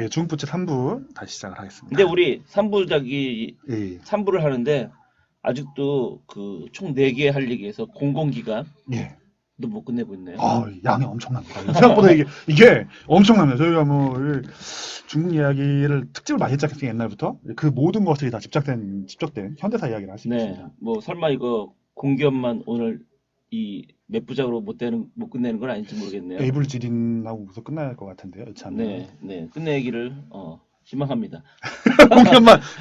예, 중부채 3부 다시 시작을 하겠습니다. 근데 우리 3부작이 예, 3부를 하는데 아직도 그 총 4개 할 얘기해서 공공기관도 예. 못 끝내고 있네요. 양이 엄청납니다. 생각보다 이게 엄청납니다. 저희가 뭐 중국 이야기를 특집을 많이 했지 않겠습니까? 옛날부터 그 모든 것들이 다 집적된 현대사 이야기를 할 수 네, 있습니다. 뭐 설마 이거 공기업만 오늘 이 몇 부작으로 못 끝내는 건 아닌지 모르겠네요. 에이블 지린하고 무슨 끝날 것 같은데요, 참. 네, 끝내기를 희망합니다.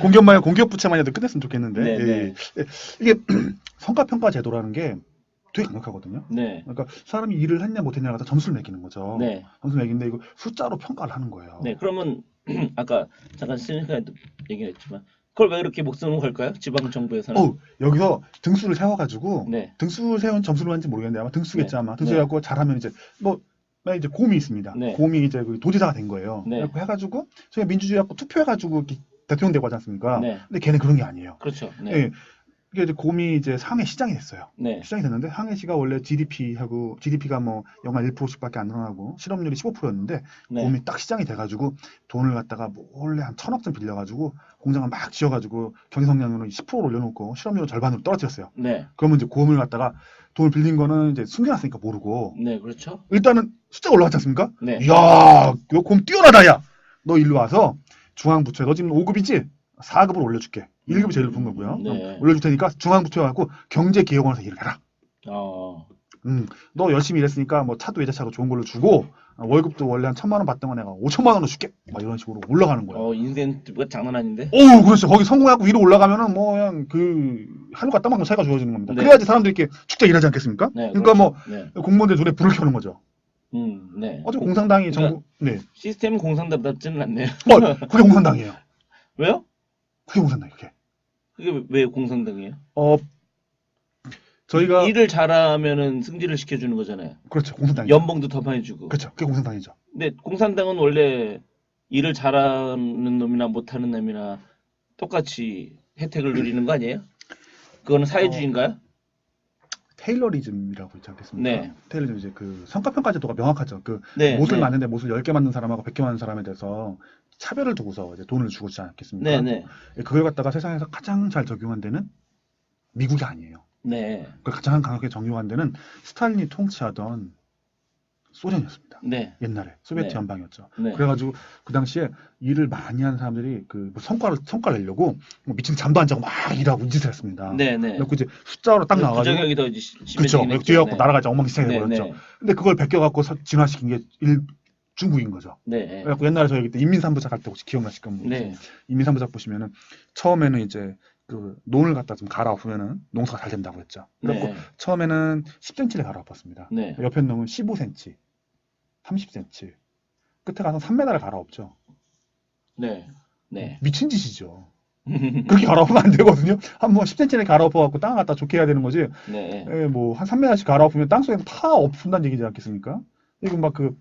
공기업만 공기업 부채만이라도 끝냈으면 좋겠는데 네, 네. 이게 성과평가 제도라는 게 되게 강력하거든요. 네, 그러니까 사람이 일을 했냐 못했냐를 갖다 점수를 매기는 거죠. 네, 점수를 매기는데 이거 숫자로 평가를 하는 거예요. 네. 그러면 아까 잠깐 시간에도 얘기했지만 그걸 왜 그렇게 목숨을 걸까요? 지방 정부에서는? 여기서 등수를 세워가지고 네, 등수를 세운 점수를 하는지 모르겠는데 아마 등수겠지 네. 아마 등수 네. 해갖고 잘하면 이제 뭐 만약 이제 곰이 있습니다. 네. 곰이 이제 그 도지사가 된 거예요. 네. 그래갖고 해가지고 저희 민주주의 갖고 투표해가지고 이렇게 대통령 되고 하지 않습니까? 네. 근데 걔는 그런 게 아니에요. 그렇죠. 네, 예. 이게 이제 곰이 이제 상해 시장이 됐어요. 네, 시장이 됐는데 상해시가 원래 GDP가 뭐 연간 1%씩밖에 안 늘어나고 실업률이 15%였는데 네, 곰이 딱 시장이 돼가지고 돈을 갖다가 몰래 한 1,000억 좀 빌려가지고 공장을 막 지어가지고 경제 성장률을 10%로 올려놓고 실업률을 절반으로 떨어뜨렸어요. 네, 그러면 이제 곰을 갖다가 돈을 빌린 거는 이제 숨겨놨으니까 모르고 네, 그렇죠. 일단은 숫자가 올라갔지 않습니까? 네, 이야, 이거 곰 뛰어나다 야. 너 일로 와서 중앙부처에 너 지금 5급이지? 4급으로 올려줄게. 1급이 제일 높은 거고요. 네. 올려줄 테니까 중앙부처에 갖고 경제기획원에서 일을 해라. 어, 너 열심히 일했으니까 뭐 차도 외제차로 좋은 걸로 주고 월급도 원래 한 1,000만 원 받던 거 내가 5천만 원으로 줄게. 막 이런 식으로 올라가는 거예요. 인센티브가 장난 아닌데? 오, 그렇죠. 거기 성공하고 위로 올라가면은 뭐 그냥 그 하늘과 땅만큼 차이가 주어지는 겁니다. 네. 그래야지 사람들이 이렇게 축제 일하지 않겠습니까? 네, 그러니까 뭐 네, 공무원들 눈에 불을 켜는 거죠. 네. 어제 공산당이 그러니까 정부 네. 시스템은 공산당답지는 않네요. 그게 공산당이에요. 왜요? 그게 공산당이에요. 그게. 그게 왜 공산당이에요? 저희가 일을 잘하면은 승진을 시켜주는 거잖아요. 그렇죠. 공산당이죠. 연봉도 더 많이 주고. 그렇죠. 그게 공산당이죠. 근데 공산당은 원래 일을 잘하는 놈이나 못하는 놈이나 똑같이 혜택을 누리는 거 아니에요? 그거는 사회주의인가요? 테일러리즘이라고 있지 않겠습니까? 네. 테일러리즘 이제 그 성과평가 제도가 명확하죠. 그 네, 못을 네. 맞는데 못을 10개 맞는 사람하고 100개 맞는 사람에 대해서 차별을 두고서 이제 돈을 주고 있지 않겠습니까? 네, 네. 그걸 갖다가 세상에서 가장 잘 적용한 데는 미국이 아니에요. 네. 그걸 가장 강하게 적용한 데는 스탈린이 통치하던 소련이었습니다. 네. 옛날에 소비에트 네. 연방이었죠. 네. 그래가지고 그 당시에 일을 많이 하는 사람들이 그 성과를 내려고 뭐 미친 잠도 안 자고 막 일하고 이 짓을 했습니다. 네, 네. 그래서 이제 숫자로 딱 나와가지고 부작용이 더 그렇죠. 심해지긴 뒤에 했죠. 갖고 나라가 이제 엉망진창이 네, 돼버렸죠. 네. 근데 그걸 베껴갖고 진화시킨 게 중국인 거죠. 네. 그래갖고 옛날에 저희 그때 인민삼부작 할 때 혹시 기억나실 겁니다. 네. 인민삼부작 보시면은 처음에는 이제 그 논을 갖다 좀 갈아엎으면은 농사가 잘 된다고 했죠. 그래갖고 네. 처음에는 10cm를 갈아엎었습니다. 네. 옆에 놈은 15cm, 30cm. 끝에 가서 3m를 갈아엎죠. 네. 네. 미친 짓이죠. 그렇게 갈아엎으면 안 되거든요. 한 번 10cm를 갈아엎어갖고 땅을 갖다 좋게 해야 되는 거지. 네. 뭐 한 3m씩 갈아엎으면 땅 속에 다 엎은다는 얘기지 않겠습니까? 이거 막 그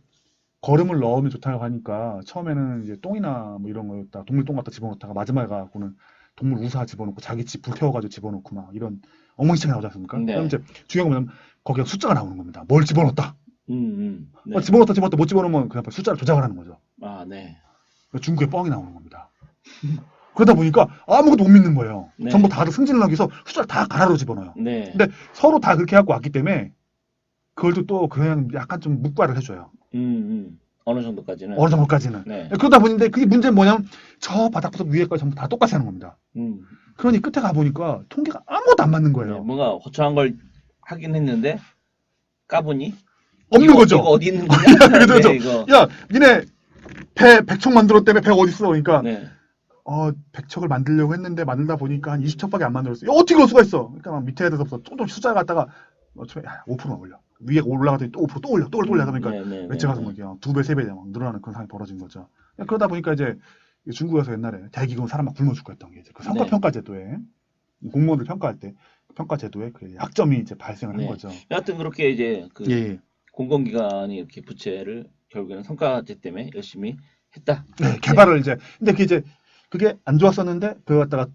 거름을 넣으면 좋다고 하니까 처음에는 이제 똥이나 뭐 이런 거였다 동물 똥 갖다 집어넣다가 마지막에 가고는 동물 우사 집어넣고 자기 집 불태워가지고 집어넣고 막 이런 엉망진창이 나오지 않습니까? 네. 그럼 이제 중요한 건 뭐냐면 거기에 숫자가 나오는 겁니다. 뭘 집어넣었다. 네. 집어넣었다 못 집어넣으면 그냥 숫자를 조작을 하는 거죠. 아, 네. 중국에 뻥이 나오는 겁니다. 그러다 보니까 아무것도 못 믿는 거예요. 네. 전부 다들 승진을 하기 위해서 숫자를 다 가라로 집어넣어요. 네. 근데 서로 다 그렇게 하고 왔기 때문에 그걸 또 그냥 약간 좀 묵과를 해줘요. 어느 정도까지는. 어느 정도까지는. 네. 그러다 보는데 그게 문제는 뭐냐면 저 바닥부터 위에까지 전부 다 똑같이 하는 겁니다. 그러니 끝에 가보니까 통계가 아무것도 안 맞는 네. 거예요. 뭔가 호창한 걸 하긴 했는데 까보니 없는 거죠. 이거 어디 있는 거냐? 그죠. 네, 이거. 야, 니네 배 100척 만들었다며 배가 어디 있어? 그러니까 네. 100척을 만들려고 했는데 만들다 보니까 한 20척밖에 안 만들었어. 어떻게 그럴 수가 있어? 그러니까 막 밑에 애들서부터 조금씩 숫자 갖다가 5%만 올려. 위에 올라가더니 또 5% 또 올려. 또 올려. 그러니까 외쳐가서 뭐 2배, 3배 막 늘어나는 그런 상황이 벌어진 거죠. 그러다 보니까 이제 중국에서 옛날에 대기금 사람 막 굶어 죽고 했던 게 이제 그 성과평가 제도에 공무원들 평가할 때 평가 제도에 그 약점이 이제 발생을 한 네. 거죠. 여하튼 그렇게 이제 그 예. 공공기관이 이렇게 부채를 결국에는 성과제 때문에 열심히 했다. 네, 개발을 이제 근데 그게 안 좋았었는데 그거 갖다가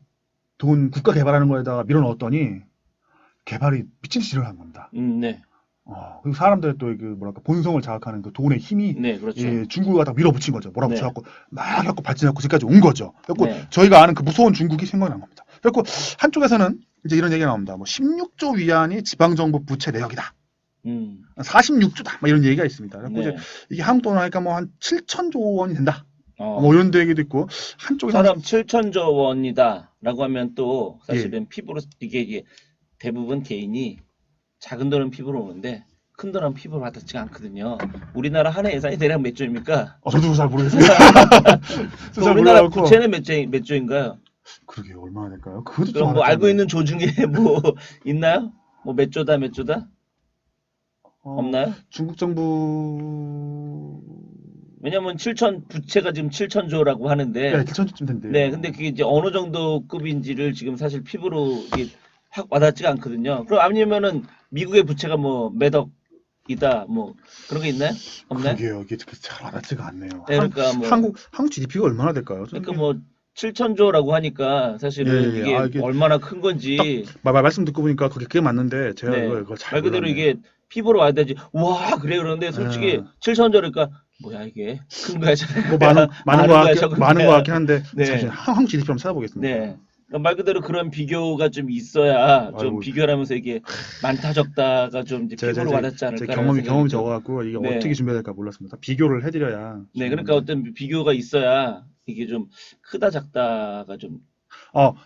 돈 국가 개발하는 거에다가 밀어 넣었더니 개발이 미친 듯이 일어난 겁니다. 네. 그리고 사람들의 또 그 뭐랄까 본성을 자극하는 그 돈의 힘이 네, 그렇죠. 예, 중국을 갖다 밀어붙인 거죠. 네. 몰아붙여갖고 막 해갖고 발전해갖고 지금까지 온 거죠. 그래갖고 네. 저희가 아는 그 무서운 중국이 생각난 겁니다. 그래갖고 한쪽에서는 이제 이런 얘기가 나옵니다. 뭐 16조 위안이 지방정부 부채 내역이다. 46조다. 막 이런 얘기가 있습니다. 그래갖고 네. 이제 이게 한국 돈으로 하니까 뭐 한 7천조 원이 된다. 어. 뭐 이런 얘기도 있고 한쪽에서 사람 7천조 원이다라고 하면 또 예. 사실은 피부로 이게 대부분 개인이 작은 돈은 피부로 오는데 큰 돈은 피부로 와닿지가 않거든요. 우리나라 한 해 예산이 대략 몇 조입니까? 저도 잘 모르겠어요. 그 우리나라 부채는 몇 조인가요? 그러게요. 얼마나 될까요? 그것도 좀 그럼 뭐 알았잖아요. 알고 있는 조 중에 뭐 있나요? 뭐 몇 조다 몇 조다? 없나요? 중국 정부 왜냐면 부채가 지금 7천조라고 하는데 네, 7천조쯤 된대요. 네, 근데 그게 이제 어느 정도 급인지를 지금 사실 피부로 이게 확 와닿지가 않거든요. 그럼 아니면은 미국의 부채가 뭐 몇 억이다 뭐 그런 게 있나요? 없나요? 그러게요. 이게 잘 알아지가 않네요. 네, 그러니까 뭐 한국 GDP가 얼마나 될까요? 그러니까 뭐 7천조라고 하니까 사실은 예, 이게 이게 얼마나 큰 건지 말씀 듣고 보니까 그게 맞는데 제가 네. 이걸 잘 말 그대로 몰랐네요. 이게 피부로 와야 되지. 와 그래 그러는데 솔직히 7천조니까 뭐야 이게 큰 거야 작은 뭐 거야 많은 거야, 적은 것 거야. 같긴 한데 네. 잠시 한국 GDP 한번 찾아보겠습니다. 네. 그러니까 말 그대로 그런 비교가 좀 있어야 좀 아이고. 비교를 하면서 이게 많다 적다가 좀 이제 피부로 와닿지 제 않을까. 경험이 적어갖고 이게 네. 어떻게 준비해야 될까 몰랐습니다. 비교를 해드려야. 네, 그러니까 어떤 비교가 있어야 이게 좀 크다 작다가 좀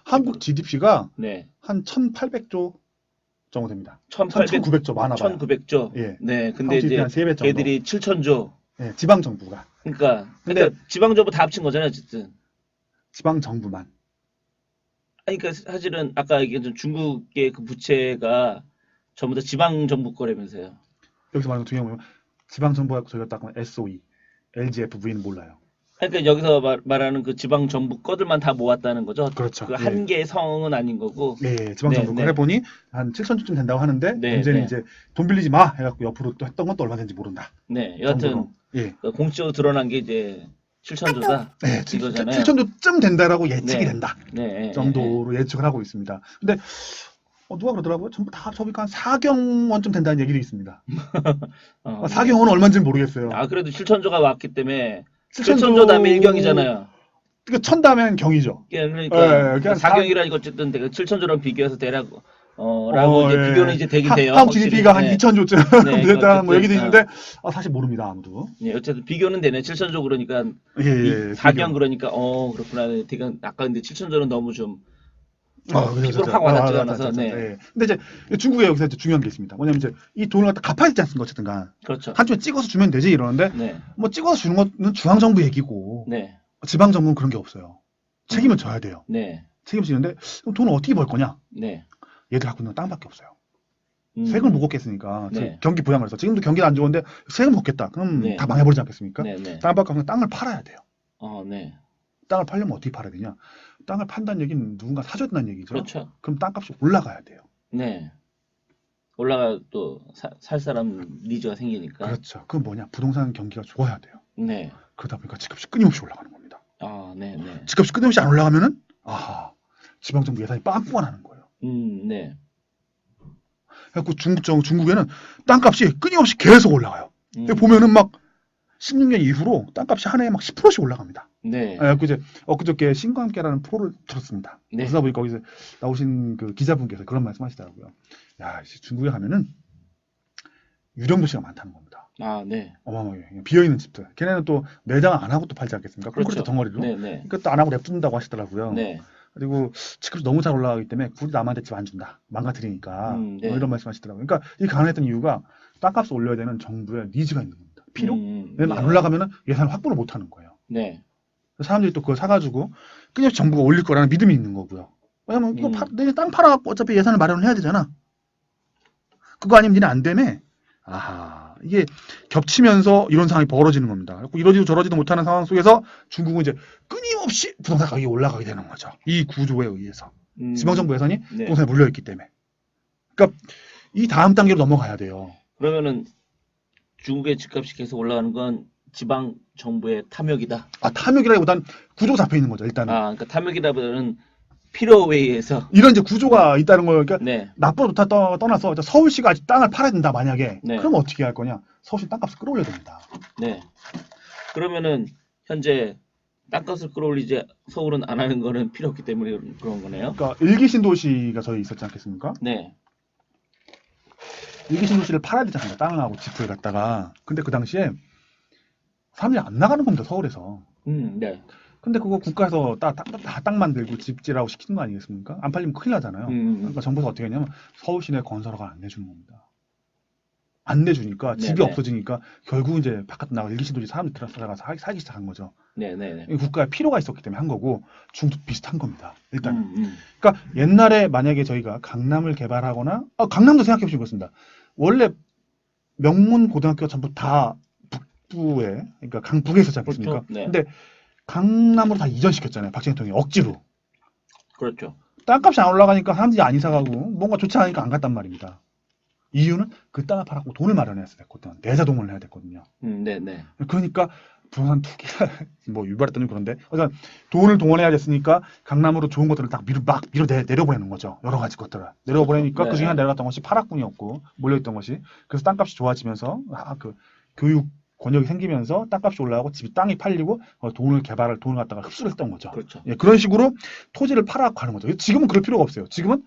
한국 GDP가 네. 한 1,800조 정도 됩니다. 1,800, 1,900조 많아봐요. 1,900조. 예. 네, 근데 한국 GDP 이제 한 3배 정도. 걔들이 7천조. 예, 지방 정부가. 그러니까 근데 지방정부 다 합친 거잖아요, 어쨌든. 지방 정부만. 아니, 그러니까 사실은 아까 얘기한 중국의 그 부채가 전부 다 지방정부 거라면서요. 여기서 말하는 거 중요한 건 지방 정부가 저희가 딱 SOE, LGFV는 몰라요. 그러니까 여기서 말하는 그 지방정부 거들만 다 모았다는 거죠. 그렇죠. 그 한 개의 성은 아닌 거고. 예, 지방 정부가 네. 해보니 한 7천조쯤 된다고 하는데 네, 문제는 네. 이제 돈 빌리지 마 해갖고 옆으로 또 했던 것도 얼마 되는지 모른다. 네, 여하튼 정도로. 예. 공식적으로 드러난 게 이제 7천조다. 네, 이거잖아요. 7천조쯤 된다라고 예측이 네. 된다 네, 정도로 예측을 하고 있습니다. 근데 누가 그러더라고요. 전부 다 합쳐보니까 한 4경 원쯤 된다는 얘기도 있습니다. 네. 4경 원은 얼마인지는 모르겠어요. 아, 그래도 7천조가 왔기 때문에 7천조 7천조 다음에 1경이잖아요. 그러니까 천다면 경이죠. 그러니까 예, 그냥 4경이라니까 어쨌든 7천조랑 비교해서 대략 라고 이제 예. 비교는 이제 되긴 돼요. 한국 GDP가 한 확실히. 2천조쯤 네, 됐다는 뭐 어쨌든, 얘기도 있는데 사실 모릅니다 아무도. 네, 어쨌든 비교는 되네. 7천조 그러니까 예, 4경 그러니까 그렇구나. 되게 아까 근데 7천조는 너무 좀 그래서 피부로 확 와닿지가 않아서. 네. 예. 근데 이제 중국에 여기서 이제 중요한 게 있습니다. 뭐냐면 이제 이 돈을 갖다 갚아야 되지 않습니까 어쨌든간. 그렇죠. 한쪽에 찍어서 주면 되지 이러는데 네. 뭐 찍어서 주는 거는 중앙정부 얘기고 네. 지방정부는 그런 게 없어요. 책임은 져야 돼요. 네. 책임 지는데 그럼 돈을 어떻게 벌 거냐? 네. 얘들 갖고 있는 건 땅밖에 없어요. 세금을 못 걷겠으니까 네. 경기 부양을 해서 지금도 경기가 안 좋은데 세금 걷겠다. 그럼 네. 다 망해버리지 않겠습니까? 네, 네. 땅밖에 없는 땅을 팔아야 돼요. 네. 땅을 팔려면 어떻게 팔아야 되냐? 땅을 판다는 얘기는 누군가 사줘야 된다는 얘기죠. 그렇죠. 그럼 땅값이 올라가야 돼요. 네. 올라가 또 살 사람 니즈가 생기니까. 그렇죠. 그건 뭐냐? 부동산 경기가 좋아야 돼요. 네. 그러다 보니까 집값이 끊임없이 올라가는 겁니다. 네, 네. 집값이 끊임없이 안 올라가면은 지방정부 예산이 빵꾸가 나는 거예요. 네. 그래갖고 중국에는 땅값이 끊임없이 계속 올라가요. 보면은 막 16년 이후로 땅값이 한 해에 막 10%씩 올라갑니다. 네. 그래서 이제 엊그저께 신과 함께라는 프로를 들었습니다. 네. 그러다 보니까 거기서 나오신 그 기자분께서 그런 말씀하시더라고요. 야, 중국에 가면은 유령 도시가 많다는 겁니다. 네. 어마어마하게 비어 있는 집들. 걔네는 또 매장 안 하고 또 팔지 않겠습니까? 그렇죠. 콘크리트 덩어리로. 네, 네. 그것도 안 하고 냅둔다고 하시더라고요. 네. 그리고 집값이 너무 잘 올라가기 때문에 굳이 남한테 집 안 준다. 망가뜨리니까. 네. 이런 말씀하시더라고요. 그러니까 이 가능했던 이유가 땅값을 올려야 되는 정부의 니즈가 있는 겁니다. 필요? 왜냐면 안 올라가면은 예산을 확보를 못 하는 거예요. 네. 사람들이 또 그걸 사가지고 끊임없이 정부가 올릴 거라는 믿음이 있는 거고요. 왜냐면 이거 너네 땅 팔아갖고 어차피 예산을 마련을 해야 되잖아. 그거 아니면 니네 안 되매. 이게 겹치면서 이런 상황이 벌어지는 겁니다. 이러지도 저러지도 못하는 상황 속에서 중국은 이제 끊임없이 부동산 가격이 올라가게 되는 거죠. 이 구조에 의해서. 지방정부 예산이 네. 부동산에 물려있기 때문에. 그러니까 이 다음 단계로 넘어가야 돼요. 그러면은 중국의 집값이 계속 올라가는 건 지방 정부의 탐욕이다. 탐욕이라기보단 구조가 잡혀 있는 거죠. 일단은. 그러니까 탐욕이라보다는 필요에 의해서. 이런 이제 구조가 있다는 거예요. 그러니까 네. 나쁘다 좋다 떠나서 서울시가 아직 땅을 팔아야 된다 만약에 네. 그럼 어떻게 할 거냐? 서울시 땅값을 끌어올려야 됩니다. 네. 그러면은 현재 땅값을 끌어올리지 서울은 안 하는 거는 필요 없기 때문에 그런 거네요. 그러니까 일기 신도시가 저희 있었지 않겠습니까? 네. 일기 신도시를 팔아야 되잖아요. 땅하고 집을 갖다가. 근데 그 당시에 사람들이 안 나가는 겁니다. 서울에서. 네. 근데 그거 국가에서 땅 만들고 집지라고 시키는 거 아니겠습니까? 안 팔리면 큰일 나잖아요. 그러니까 정부에서 어떻게 했냐면 서울 시내 건설허가 안 내주는 겁니다. 안 내주니까 집이 네네. 없어지니까 결국 이제 바깥 나가 일기 신도시 사람들이 들어가서 살기 시작한 거죠. 네네네. 이 국가에 필요가 있었기 때문에 한 거고 중국도 비슷한 겁니다. 일단. 음. 그러니까 옛날에 만약에 저희가 강남을 개발하거나 강남도 생각해 보시면 그렇습니다. 원래 명문 고등학교가 전부 다 북부에 그러니까 강북에 있었지 않겠습니까? 그렇죠. 네. 근데 강남으로 다 이전시켰잖아요. 박정희 대통령이 억지로. 그렇죠. 땅값이 안 올라가니까 사람들이 안 이사 가고 뭔가 좋지 않으니까 안 갔단 말입니다. 이유는 그 땅을 팔았고 돈을 마련했어야 됐거든. 내자동을 해야 됐거든요. 네네. 그러니까 부동산 투기가 뭐 유발했더니 그런데 그러니까 돈을 동원해야 됐으니까 강남으로 좋은 것들을 딱 내려보내는 거죠. 여러 가지 것들을 내려보내니까 네. 그 중에 하나 내려갔던 것이 파락군이었고 몰려있던 것이 그래서 땅값이 좋아지면서 그 교육 권역이 생기면서 땅값이 올라가고 땅이 팔리고 돈을 갖다가 흡수를 했던 거죠. 그렇죠. 예, 그런 식으로 토지를 팔아갖고 하는 거죠. 지금은 그럴 필요가 없어요. 지금은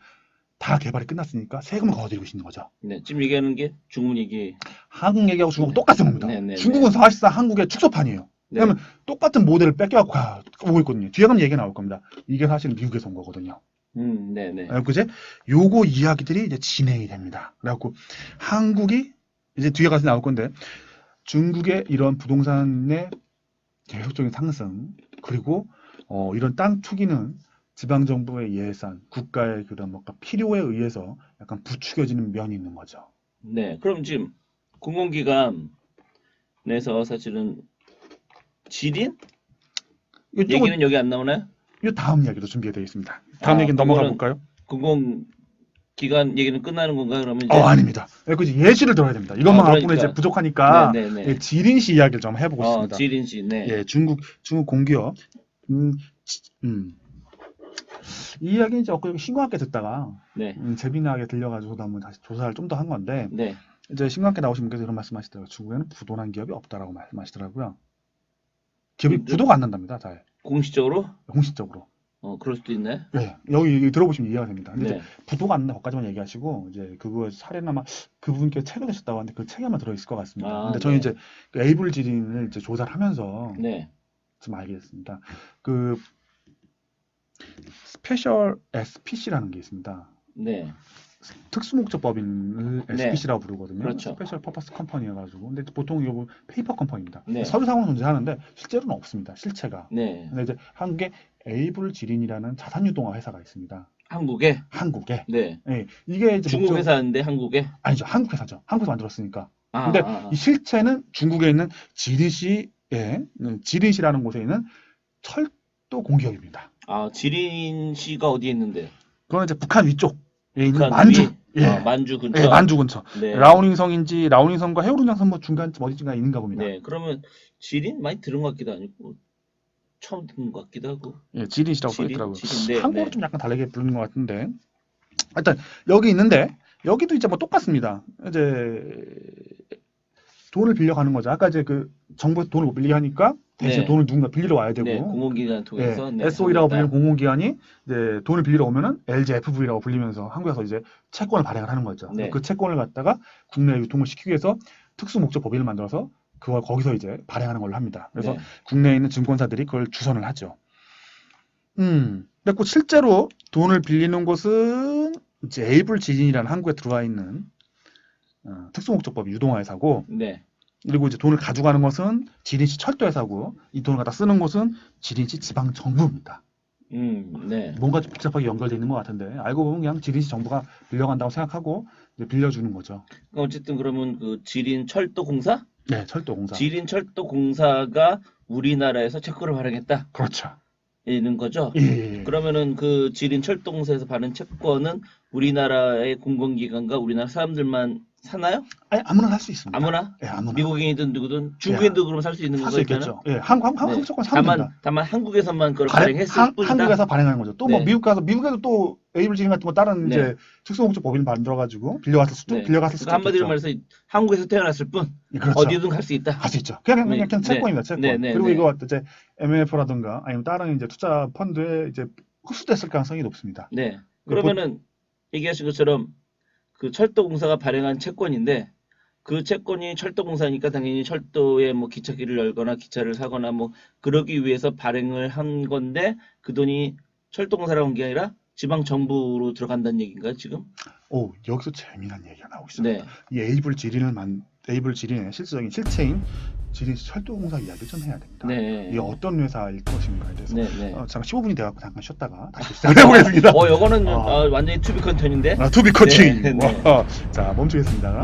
다 개발이 끝났으니까 세금을 거둬들이고 있는 거죠. 네. 지금 얘기하는 게 중문 얘기. 한국 얘기하고 중국은 똑같은 겁니다. 네. 중국은 사실상 한국의 축소판이에요. 네. 왜냐면 똑같은 모델을 뺏겨갖고 오고 있거든요. 뒤에 가면 얘기가 나올 겁니다. 이게 사실은 미국에서 온 거거든요. 네네. 그제 요거 이야기들이 이제 진행이 됩니다. 그래갖고 한국이 이제 뒤에 가서 나올 건데 중국의 이런 부동산의 계속적인 상승 그리고 이런 땅 투기는 지방 정부의 예산, 국가의 그런 뭔가 필요에 의해서 약간 부추겨지는 면이 있는 거죠. 네. 그럼 지금 공공기관 내에서 사실은 지린 이쪽은 얘기는 여기 안 나오나요? 이 다음 이야기로 준비되어 있습니다. 다음 얘기 넘어가 볼까요? 공공기관 얘기는 끝나는 건가요? 그러면 이제 아닙니다. 그지 예시를 들어야 됩니다. 이것만 갖고는 그러니까. 이제 부족하니까 네네네. 예, 지린시 이야기를 좀 해보고 싶습니다. 지린시. 네. 예, 중국 공기업. 이 이야기는 이제 엊그제 신과 함께 듣다가 네. 재미나게 들려가지고 저도 한번 다시 조사를 좀 더 한 건데 네. 이제 신과 함께 나오신 분께서 이런 말씀하시더라고요. 중국에는 부도난 기업이 없다라고 말씀하시더라고요. 기업이 부도가 안 난답니다. 잘 공식적으로? 공식적으로. 그럴 수도 있네. 네, 여기 들어보시면 이해가 됩니다. 근데 네. 이제 부도가 안 난다 거기까지만 얘기하시고 이제 그거 사례는 아마 그분께 책을 내셨다고 하는데 그 책에 아마 들어있을 것 같습니다. 근데 저는 네. 이제 그 에이블 지린을 이제 조사를 하면서 네. 좀 알게 됐습니다. 그 스페셜 SPC라는 게 있습니다. 네. 특수목적법인을 네. SPC라고 부르거든요. 그렇죠. 스페셜 퍼포스 컴퍼니여가지고 근데 보통 이거 페이퍼 컴퍼니입니다. 네. 서류상으로 존재하는데 실제로는 없습니다. 실체가. 네. 근데 이제 한국에 에이블 지린이라는 자산유동화 회사가 있습니다. 한국에? 한국에. 네. 예, 이게 이제 중국 회사인데 한국에? 아니죠. 한국 회사죠. 한국에서 만들었으니까. 아, 근데 이 실체는 중국에 있는 지린시라는 곳에 있는 철도 공기업입니다. 지린시가 어디에 있는데? 그건 이제 북한 위쪽에 있는 북한 만주. 위? 예. 만주 근처. 예, 만주 근처. 네. 라오닝성과 해오룬장성 뭐 중간쯤 어디쯤가 있는가 봅니다. 네. 그러면 지린 많이 들은 것 같기도 하고 처음 듣는 것 같기도 하고. 예, 지린시라고 써 지린? 있더라고요. 지린, 네, 한국어로 네. 좀 약간 다르게 부르는 것 같은데. 일단 여기 있는데 여기도 이제 뭐 똑같습니다. 이제 돈을 빌려가는 거죠. 아까 이제 그 정부에서 돈을 못 빌리게 하니까 대신 네. 돈을 누군가 빌리러 와야 되고. 네. 공공기관 통해서. 예, 네. SOE라고 합니다. 불리는 공공기관이 이제 돈을 빌리러 오면은 LGFV라고 불리면서 한국에서 이제 채권을 발행을 하는 거죠. 네. 그 채권을 갖다가 국내에 유통을 시키기 위해서 특수목적 법인을 만들어서 그걸 거기서 이제 발행하는 걸로 합니다. 그래서 네. 국내에 있는 증권사들이 그걸 주선을 하죠. 그리고 실제로 돈을 빌리는 곳은 이제 에이블 지린이라는 한국에 들어와 있는 특수목적법 유동화회사고, 네. 그리고 이제 돈을 가져가는 것은 지린시 철도회사고, 이 돈을 갖다 쓰는 곳은 지린시 지방정부입니다. 네. 뭔가 좀 복잡하게 연결되어 있는 것 같은데 알고 보면 그냥 지린시 정부가 빌려간다고 생각하고 이제 빌려주는 거죠. 어쨌든 그러면 그 지린 철도공사? 네, 철도공사. 지린 철도공사가 우리나라에서 채권을 발행했다. 그렇죠. 있는 거죠. 예. 그러면은 그 지린 철도공사에서 받은 채권은 우리나라의 공공기관과 우리나라 사람들만 사나요? 아니, 아무나 살 수 있습니다. 아무나? 예, 아무나. 미국인이든 누구든 중국인도 그럼 살 수 있는 살 수 건가요? 있겠죠. 예, 한국 채권 사면 됩니다. 다만 한국에서만 그걸 발행했을 뿐이다. 한국에서 발행하는 거죠. 또 뭐 네. 미국에도 또 에이블 지린 같은 거 다른 네. 이제 특수목적 법인 만들어가지고 빌려갔을 수도 네. 빌려갔을 수도 그러니까 한마디로 있겠죠. 말해서 한국에서 태어났을 뿐 예, 그렇죠. 어디든 갈 수 있다. 할 수 있죠. 그냥 네. 채권입니다. 채권. 네, 네, 그리고 네. 이거 이제 MMF라든가 아니면 다른 이제 투자 펀드에 이제 흡수됐을 가능성이 높습니다. 네. 그러면은 얘기하신 것처럼 그 철도공사가 발행한 채권인데 그 채권이 철도공사니까 당연히 철도에 뭐 기차길을 열거나 기차를 사거나 뭐 그러기 위해서 발행을 한 건데 그 돈이 철도공사라고 한 게 아니라 지방 정부로 들어간다는 얘기인가요, 지금? 오, 여기서 재미난 얘기가 나오고 있습니다. 네. 이 에이블 지린의 실질적인 실체인 지린 철도공사 이야기를 좀 해야 됩니다. 네. 이게 어떤 회사일 것인가에 대해서 네, 네. 잠깐 15분이 돼갖고 잠깐 쉬었다가 다시 시작해 보겠습니다. 요거는 아. 완전히 투비 컨텐츠인데. 투비 코칭. 네, 네. 자, 멈추겠습니다.